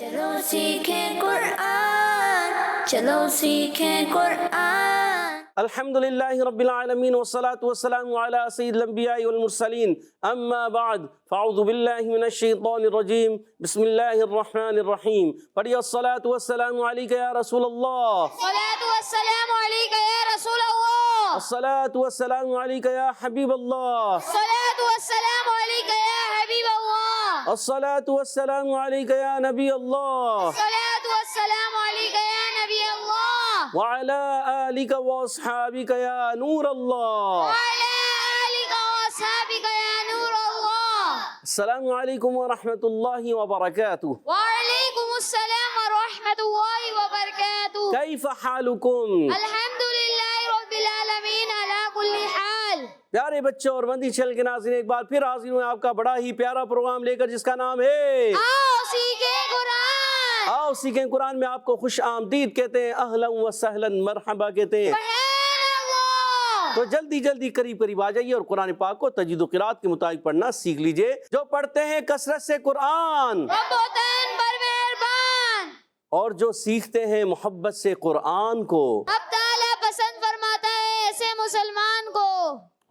چلو سیکھیں قرآن، چلو سیکھیں قرآن۔ الحمدللہ رب العالمین والصلاة والسلام علی سید الانبیاء والمرسلین، اما بعد فاعوذ باللہ من الشیطان الرجیم، بسم اللہ الرحمن الرحیم۔ پڑھیے الصلاة والسلام علیکہ یا رسول اللہ، الصلاة والسلام علیکہ یا رسول اللہ، الصلاة والسلام علیکہ یا حبیب اللہ، الصلاة والسلام علیکہ یا حبیب اللہ، الصلاة والسلام علیکہ یا نبی اللہ، الصلاة والسلام علیکہ یا نبی اللہ، وعلی آلک واصحابک یا نور اللہ۔ وعلی آلک واصحابک یا نور اللہ۔ السلام علیکم ورحمۃ اللہ وبرکاتہ۔ وعلیکم السلام ورحمۃ اللہ وبرکاتہ۔ کیف حالکم؟ الحمدللہ رب العالمین علی کل حال۔ پیارے بچوں اور مدنی چینل کے ناظرین، ایک بار پھر حاضر ہوں آپ کا بڑا ہی پیارا پروگرام لے کر، جس کا نام ہے آؤ سیکھیں قرآن۔ آؤ سیکھیں قرآن میں آپ کو خوش آمدید کہتے ہیں، اہلا و سہلا مرحبا کہتے ہیں۔ سبحان اللہ۔ تو جلدی جلدی قریب آ جائیے اور قرآن پاک کو تجوید و قرات کے مطابق پڑھنا سیکھ لیجئے۔ جو پڑھتے ہیں کثرت سے قرآن رب وطن پر مہربان، اور جو سیکھتے ہیں محبت سے قرآن کو، اب تعالیٰ پسند فرماتا ہے ایسے مسلمان کو۔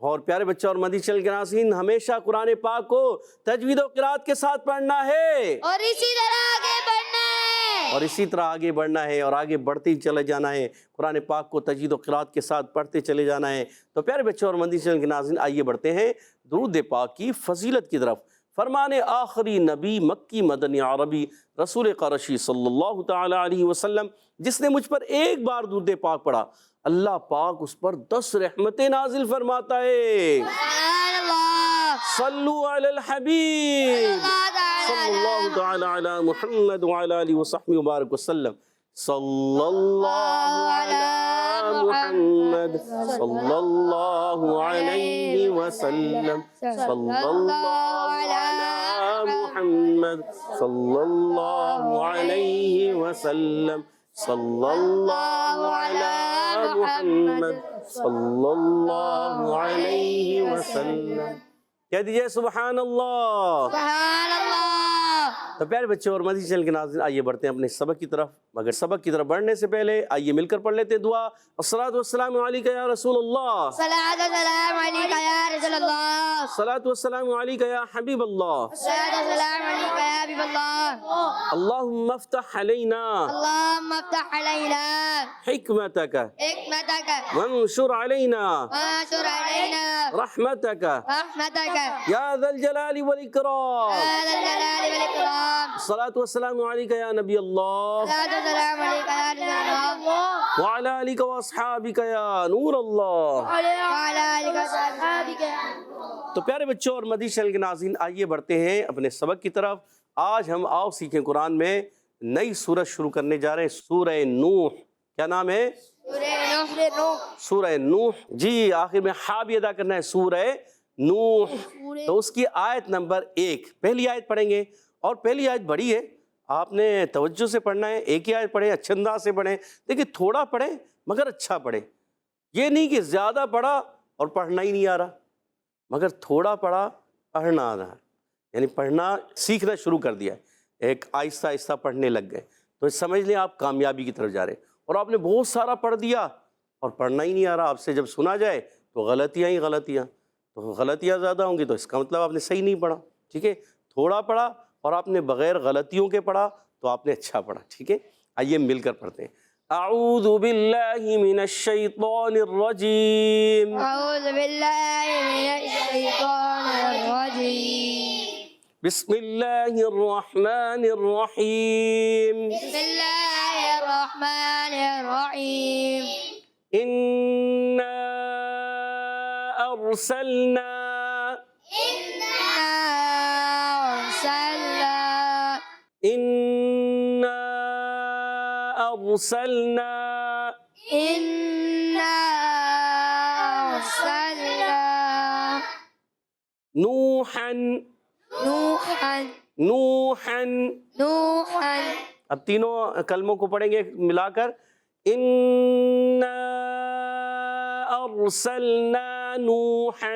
اور پیارے بچوں اور مدنی چینل کے ناظرین، ہمیشہ قرآن پاک کو تجوید و قرات کے ساتھ پڑھنا ہے، اور اسی طرح آگے بڑھنا ہے، اور اسی طرح آگے بڑھنا ہے، اور آگے بڑھتے ہی چلے جانا ہے۔ قرآن پاک کو تجوید و قرات کے ساتھ پڑھتے چلے جانا ہے۔ تو پیارے بچوں اور مدنی چینل کے ناظرین، آئیے بڑھتے ہیں درود پاک کی فضیلت کی طرف۔ فرمان آخری نبی مکی مدنی عربی رسول قرشی صلی اللہ تعالی علیہ وسلم، جس نے مجھ پر ایک بار درود پاک پڑھا، اللہ پاک اس پر 10 رحمتیں نازل فرماتا ہے۔ سبحان اللہ۔ صلو علی الحبیب صلی اللہ تعالی علی محمد وعلی آلہ وصحبہ وبارک وسلم۔ صلی اللہ علی محمد صلی اللہ علیہ وسلم، صلی اللہ علی محمد صلی اللہ علیہ وسلم، صلی اللہ علی محمد صلی اللہ علیہ وسلم۔ کہہ دیجئے سبحان اللہ۔ سبحان اللہ۔ تو پیارے بچوں اور مدنی چینل کے ناظرین، آئیے بڑھتے ہیں اپنے سبق کی طرف، مگر سبق کی طرف بڑھنے سے پہلے آئیے مل کر پڑھ لیتے ہیں دعا۔ الصلاۃ والسلام علیکہ یا رسول اللہ، صلاۃ والسلام علیکہ یا رسول اللہ، الصلاۃ والسلام علیکہ یا حبیب اللہ، صلاۃ والسلام علیکہ یا حبیب اللہ، اللہم افتح علینا اللہم افتح علینا حکمتک حکمتک وانشر علینا وانشر علینا رحمتک رحمتک یا ذا الجلال والاکرام۔ یا ذا الجلال والاکرام۔ الصلاۃ والسلام علیکہ یا نبی اللہ صلاۃ والسلام علیکہ یا رسول اللہ، وعلی آلک واصحابک یا نور اللہ۔ وعلی آلہ وصحبہ۔ تو پیارے بچوں اور مدنی چینل کے ناظرین، آئیے بڑھتے ہیں اپنے سبق کی طرف۔ آج ہم آؤ سیکھیں قرآن میں نئی سورت شروع کرنے جا رہے ہیں، سورہ نوح۔ کیا نام ہے؟ سورہ نوح۔ جی، آخر میں ہا بھی ادا کرنا ہے، سورہ نوح۔ تو اس کی آیت نمبر 1، پہلی آیت پڑھیں گے، اور پہلی آیت بڑی ہے، آپ نے توجہ سے پڑھنا ہے۔ ایک ہی آیت پڑھیں، اچھے انداز سے پڑھیں، دیکھیں تھوڑا پڑھیں مگر اچھا پڑھیں۔ یہ نہیں کہ زیادہ پڑھا اور پڑھنا ہی نہیں آ رہا، مگر تھوڑا پڑھا پڑھنا آ رہا، یعنی پڑھنا سیکھنا شروع کر دیا ہے، ایک آہستہ آہستہ پڑھنے لگ گئے، تو سمجھ لیں آپ کامیابی کی طرف جا رہے ہیں۔ اور آپ نے بہت سارا پڑھ دیا اور پڑھنا ہی نہیں آ رہا، آپ سے جب سنا جائے تو غلطیاں ہی غلطیاں، تو غلطیاں زیادہ ہوں گی تو اس کا مطلب آپ نے صحیح نہیں پڑھا، ٹھیک ہے؟ تھوڑا پڑھا اور آپ نے بغیر غلطیوں کے پڑھا تو آپ نے اچھا پڑھا، ٹھیک ہے؟ آئیے مل کر پڑھتے ہیں۔ اعوذ باللہ من الشیطان الرجیم، اعوذ باللہ من الشیطان الرجیم، بسم اللہ الرحمن الرحیم، بسم اللہ الرحمن الرحیم، انا ارسلنا انا ارسلنا نوحا اب تینوں کلموں کو پڑھیں گے ملا کر، انا ارسلنا نوحا،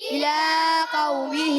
إلى قومه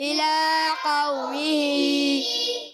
إلى قومه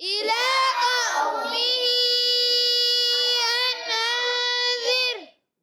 إلى قومه أن أنذر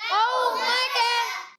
قومك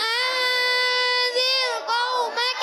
أنذر قومك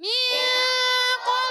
من قبل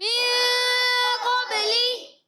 من قبل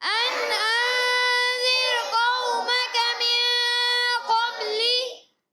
أن أنذر قومك من قبل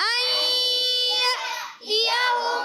أن يأتيهم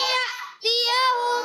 يأتيهم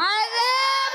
عذاب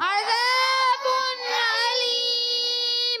عذاب أليم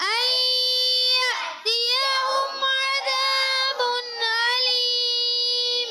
أن يأتيهم عذاب أليم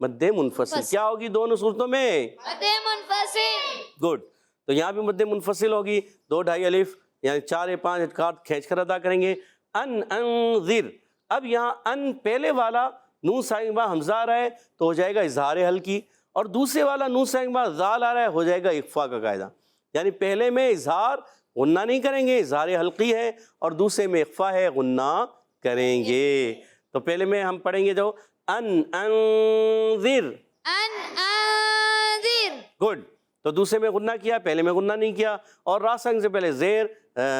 مد منفصل. کیا ہوگی دونوں صورتوں میں؟ مد منفصل. گڈ. تو یہاں بھی مد منفصل ہوگی 2 2.5 الف یعنی 4 یا 5 حرکات کھینچ کر ادا کریں گے. انذر. اب یہاں ان پہلے والا نون ساکن بعد حمزہ آ رہا ہے تو ہو جائے گا اظہار حلقی، اور دوسرے والا نون ساکن بعد ذال آ رہا ہے ہو جائے گا اخفا کا قاعدہ. یعنی پہلے میں اظہار غنہ نہیں کریں گے، اظہار حلقی ہے، اور دوسرے میں اخفا ہے غنہ کریں گے. تو پہلے میں ہم پڑھیں گے جو انذر. انذر. گڈ. تو دوسرے میں غنہ کیا، پہلے میں غنہ نہیں کیا. اور را سنگ سے پہلے زیر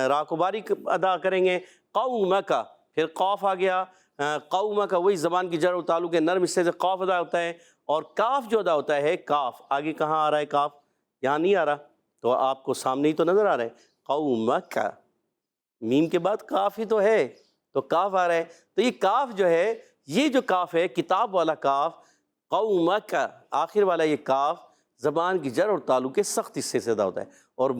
را کو باریک ادا کریں گے. قومک، پھر قوف آ گیا. قومک وہی زبان کی جڑ و تعلق ہے، نرم حصے سے قوف ادا ہوتا ہے. اور کاف جو ادا ہوتا ہے کاف، آگے کہاں آ رہا ہے کاف؟ یہاں نہیں آ رہا، تو آپ کو سامنے ہی تو نظر آ رہا ہے. قومک، میم کے بعد کاف ہی تو ہے، تو کاف آ رہا ہے. تو یہ کاف جو ہے، یہ جو کاف ہے کتاب والا کاف، قومک آخر والا یہ کاف زبان کی جڑ اور تعلق کے سخت حصے سے ادا ہوتا ہے. اور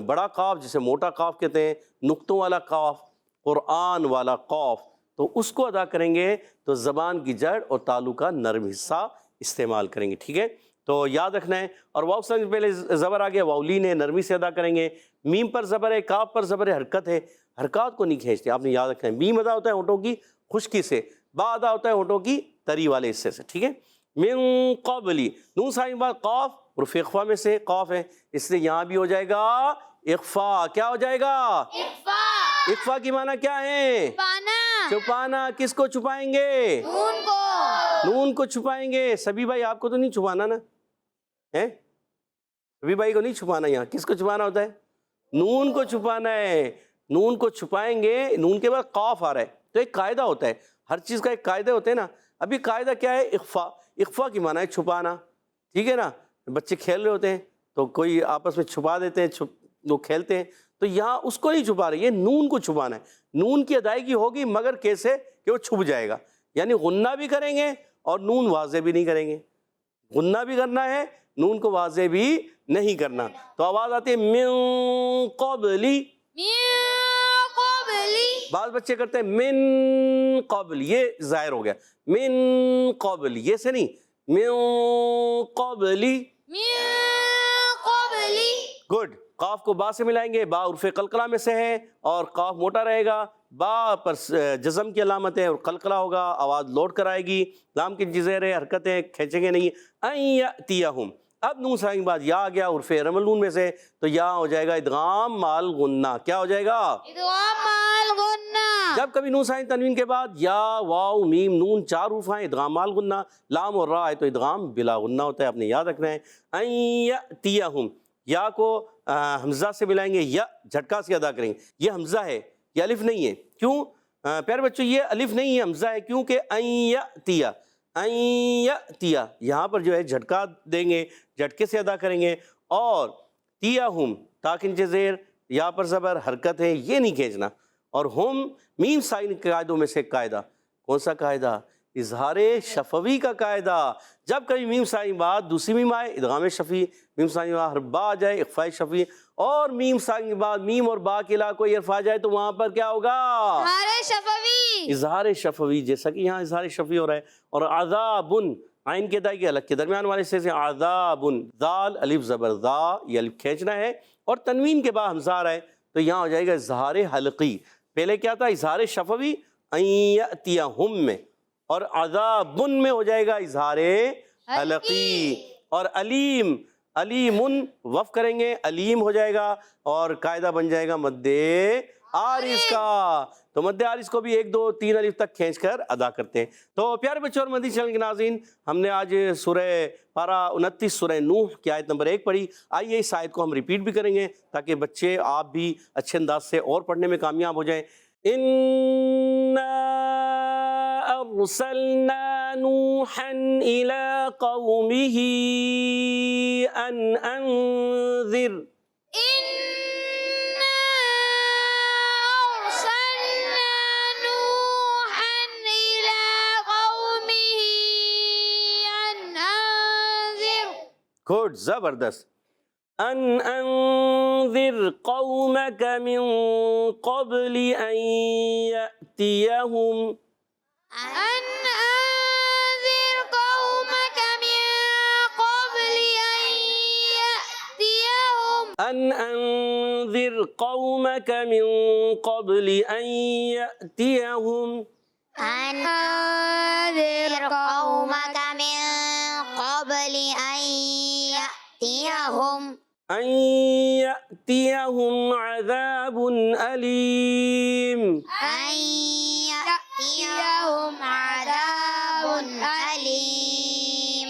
بڑا قاف جسے موٹا قاف کہتے ہیں، نقطوں والا قاف، قرآن والا قاف، تو اس کو ادا کریں گے تو زبان کی جڑ اور تعلق کا نرم حصہ استعمال کریں گے. ٹھیک ہے، تو یاد رکھنا ہے. اور واو سنگ پہلے زبر آ گیا، واولین ہے، نرمی سے ادا کریں گے. میم پر زبر ہے، کاف پر زبر ہے، حرکت ہے، حرکات کو نہیں کھینچتے، آپ نے یاد رکھنا ہے. میم ادا ہوتا ہے ہونٹوں کی خشکی سے، با ادا ہوتا ہے ہونٹوں کی تری والے حصے سے. ٹھیک ہے. من قبلی، نون ساکن بعد قاف، حروف اخفا میں سے قاف ہے، اس لیے یہاں بھی ہو جائے گا اخفا. کیا ہو جائے گا؟ اخفا. اخفا کی معنی کیا ہے؟ چھپانا. چھپانا. کس کو چھپائیں گے؟ نون کو. نون کو چھپائیں گے. سبھی بھائی آپ کو تو نہیں چھپانا نا ہے؟ سبھی بھائی کو نہیں چھپانا. یہاں کس کو چھپانا ہوتا ہے؟ نون کو چھپانا ہے. نون کو چھپائیں گے، نون کے بعد قاف آ رہا ہے تو ایک قاعدہ ہوتا ہے، ہر چیز کا ایک قاعدہ ہوتا ہے نا. ابھی قاعدہ کیا ہے؟ اخفا. اخفا کی معنی ہے چھپانا. ٹھیک ہے نا. بچے کھیل رہے ہوتے ہیں تو کوئی آپس میں چھپا دیتے ہیں، وہ کھیلتے ہیں، تو یہاں اس کو نہیں چھپا رہے، یہ نون کو چھپانا ہے. نون کی ادائیگی ہوگی مگر کیسے کہ وہ چھپ جائے گا. یعنی غنہ بھی کریں گے اور نون واضح بھی نہیں کریں گے. غنہ بھی کرنا ہے، نون کو واضح بھی نہیں کرنا. تو آواز آتی ہے من قبلی. من قبلی. بعض بچے کرتے ہیں من قبل، یہ ظاہر ہو گیا. من قبل، یہ سے نہیں، من قبلی. من قبلی. گڈ. قاف کو با سے ملائیں گے، با حرف قلقلہ میں سے ہے اور قاف موٹا رہے گا. با پر جزم کی علامت ہے اور قلقلہ ہوگا، آواز لوٹ کر آئے گی. لام کی جزیر ہے، حرکتیں کھینچیں گے نہیں. ان یأتیہم. اب نون ساکن کے بعد یا آ گیا حرف رمل نون میں سے، تو یا ہو جائے گا ادغام مال غنہ. کیا ہو جائے گا؟ ادغام مال غنہ. جب کبھی نون ساکن تنوین کے بعد یا واو میم نون 4 حروف ہیں، ادغام مال غنہ. لام اور را ہے تو ادغام بلا غنہ ہوتا ہے، آپ نے یاد رکھنا ہے. ان یأتیہم، یا کو حمزہ سے ملائیں گے، یا جھٹکا سے ادا کریں گے. یہ حمزہ ہے، یہ الف نہیں ہے. کیوں پیارے بچوں؟ یہ الف نہیں ہے، حمزہ ہے. کیونکہ ان یأتیہ، ان یأتیہ یہاں پر جو ہے جھٹکا دیں گے، جھٹکے سے ادا کریں گے. اور تیہم تاکن زیر، یا پر زبر، حرکت ہے، یہ نہیں کھینچنا. اور ہم میم ساکن کے قاعدوں میں سے ایک قاعدہ. کون سا قاعدہ؟ اظہار شفوی کا قاعدہ. جب کبھی میم ساکن بعد دوسری میم آئے ادغام شفوی، میم ساکن کے بعد حرف با آ جائے اخفاء شفوی، اور میم ساکن کے بعد میم اور با کے علاوہ کوئی حرف آ جائے تو وہاں پر کیا ہوگا؟ اظہار شفوی. اظہار شفوی، جیسا کہ یہاں اظہار شفوی ہو رہا ہے. اور عذابن، عین کے ادائیگی الگ کے درمیان والے حصے سے عذابن، ذال الف زبر ذا، یہ الف کھینچنا ہے. اور تنوین کے بعد حمزہ آ رہا ہے تو یہاں ہو جائے گا اظہار حلقی. پہلے کیا تھا؟ اظہار شفوی ان یأتیہم میں، اور عذابن میں ہو جائے گا اظہار حلقی. اور علیم، علیمن وف کریں گے، علیم ہو جائے گا اور قاعدہ بن جائے گا مد عارض کا. تو مد عارض کو بھی 1 2 3 الف تک کھینچ کر ادا کرتے ہیں. تو پیارے بچوں اور مدنی چینل کے ناظرین، ہم نے آج سورہ پارہ 29 سورہ نوح کی آیت نمبر 1 پڑھی. آئیے اس آیت کو ہم ریپیٹ بھی کریں گے تاکہ بچے آپ بھی اچھے انداز سے اور پڑھنے میں کامیاب ہو جائیں. اِنَّا أَرْسَلْنَا نُوحًا إِلَىٰ قَوْمِهِ أَنْ أَنذِرْ. إِنَّا أَرْسَلْنَا نُوحًا إِلَىٰ قَوْمِهِ أَنْ أَنذِرْ. گڈ، زبردست. ان انذر قومك من قبل ان يأتيهم. أن أنذر قومك أن أنذر قومك من قبل أن يأتيهم أنذر قومك من قبل أن يأتيهم عذاب أليم. أن يأتيهم عذاب أليم.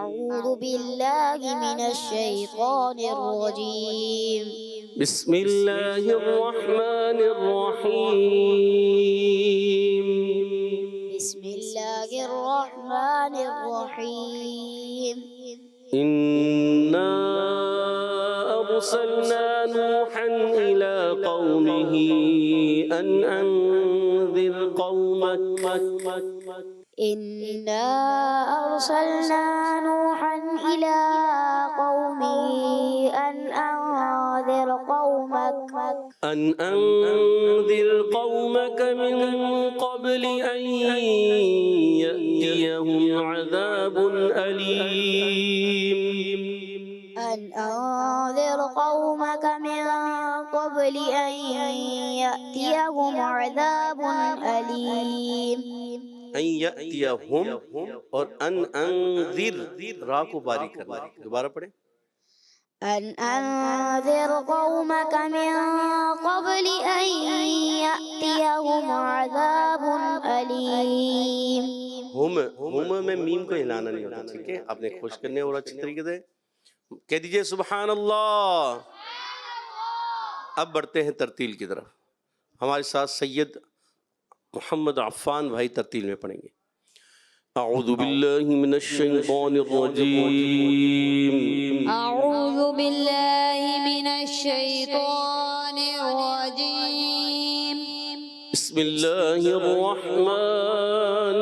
أعوذ بالله من الشيطان الرجيم بسم الله الرحمن الرحيم بسم الله الرحمن الرحيم إنا أرسلنا نوحا إلى قومه أن أنذر قومك إنا أرسلنا نوحا إلى قومه أن أنذر قومك من قبل أن يأتيهم عذاب أليم أن أنذر قومك من قبل أن يأتيهم عذاب أليم أن يأتيهم اور أن أنذر را کو باری کرنا ہے دوبارہ پڑھیں أن أنذر قومك من قبل أن يأتيهم عذاب أليم ہم میں میم کو ہلانا نہیں ہوتا ٹھیک ہے آپ نے خوش کرنے اور اچھی طریقے سے کہہ دیجئے سبحان اللہ اب بڑھتے ہیں ترتیل کی طرف ہمارے ساتھ سید محمد عفان بھائی ترتیل میں پڑھیں گے اعوذ باللہ من الشیطان الرجیم أعوذ بالله من الشيطان الرجيم بسم اللہ الرحمن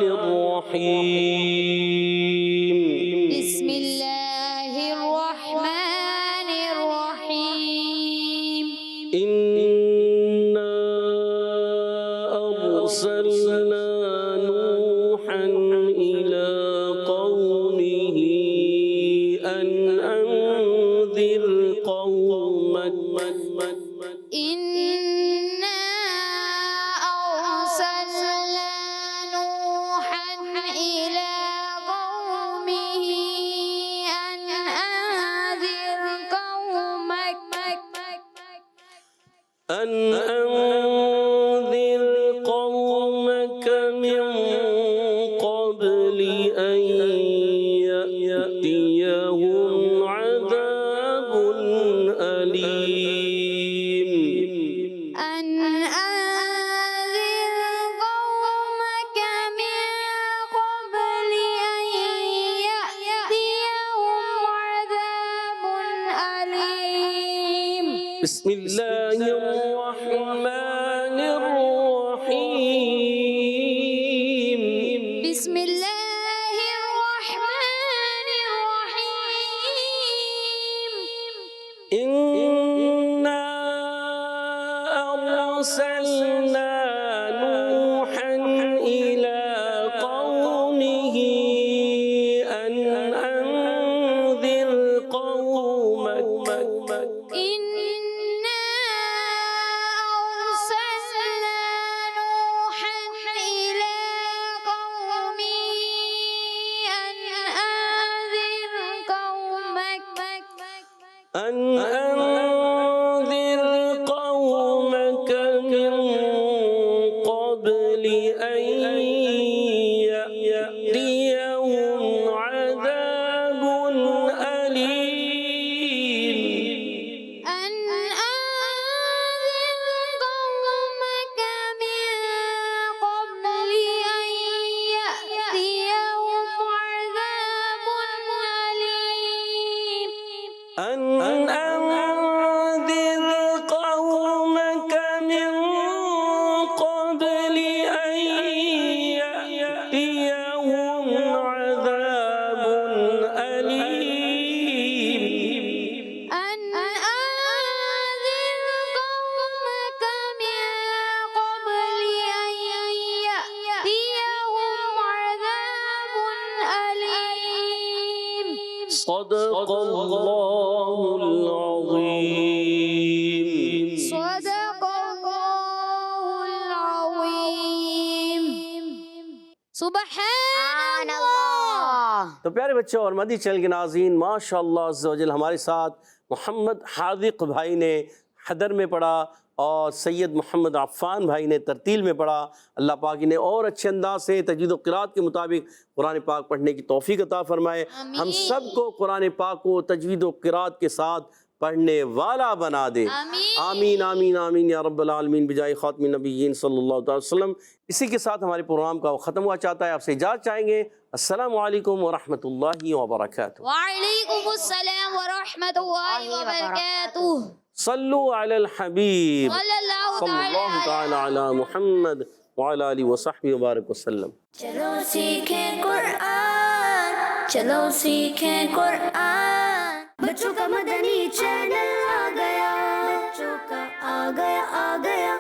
الرحیم بسم الله الرحمن الرحيم إنا أرسلنا نوحا إلى قومه أن أنذر قومك إنا أرسلنا نوحا إلى قومه أن أنذر قومك أن أنذر قومك من قبل أن يأتيهم عذاب أليم أن أنذر قومك من قبل أن يأتيهم عذاب أليم بسم الله الرحمن الرحيم بسم الله الرحمن الرحيم إنا أرسلنا نوحا إلى قومه أن أنذر قومك إنا أرسلنا نوحا إلى قومه أن أنذر قومك أن أنذر قومك من قبل أن يأتيهم عذاب أليم أن أنذر قومك من قبل أن يأتيهم عذاب أليم أن أنذر قومك من قبل أن يأتيهم عذاب أليم أن أنذر قومك من قبل أن يأتيهم عذاب أليم صدق الله العظيم صدق الله العظيم سبحان الله تو پیارے بچوں اور مدی چینل کے ناظرین ماشاءاللہ عز و جل ہمارے ساتھ محمد حاذق بھائی نے حدر میں پڑھا اور سید محمد عفان بھائی نے ترتیل میں پڑھا. اللہ پاک انہیں اور اچھے انداز سے تجوید و قرات کے مطابق قرآن پاک پڑھنے کی توفیق عطا فرمائے. ہم سب کو قرآن پاک کو تجوید و قرات کے ساتھ پڑھنے والا بنا دے. آمین آمین آمین یا رب العالمین بجائے خاتم النبیین صلی اللہ علیہ وسلم. اسی کے ساتھ ہمارے پروگرام کا ختم ہوا چاہتا ہے. آپ سے اجازت چاہیں گے. السلام علیکم ورحمۃ اللہ وبرکاتہ. وعلیکم السلام ورحمۃ اللہ وبرکاتہ. صلو علی الحبیب صلی اللہ صلی اللہ تعالی علی محمد وعلی آلہ وصحبہ وبارک وسلم. چلو سیکھیں قرآن، چلو سیکھیں قرآن. بچوں کا مدنی چینل آ گیا، بچوں کا آ گیا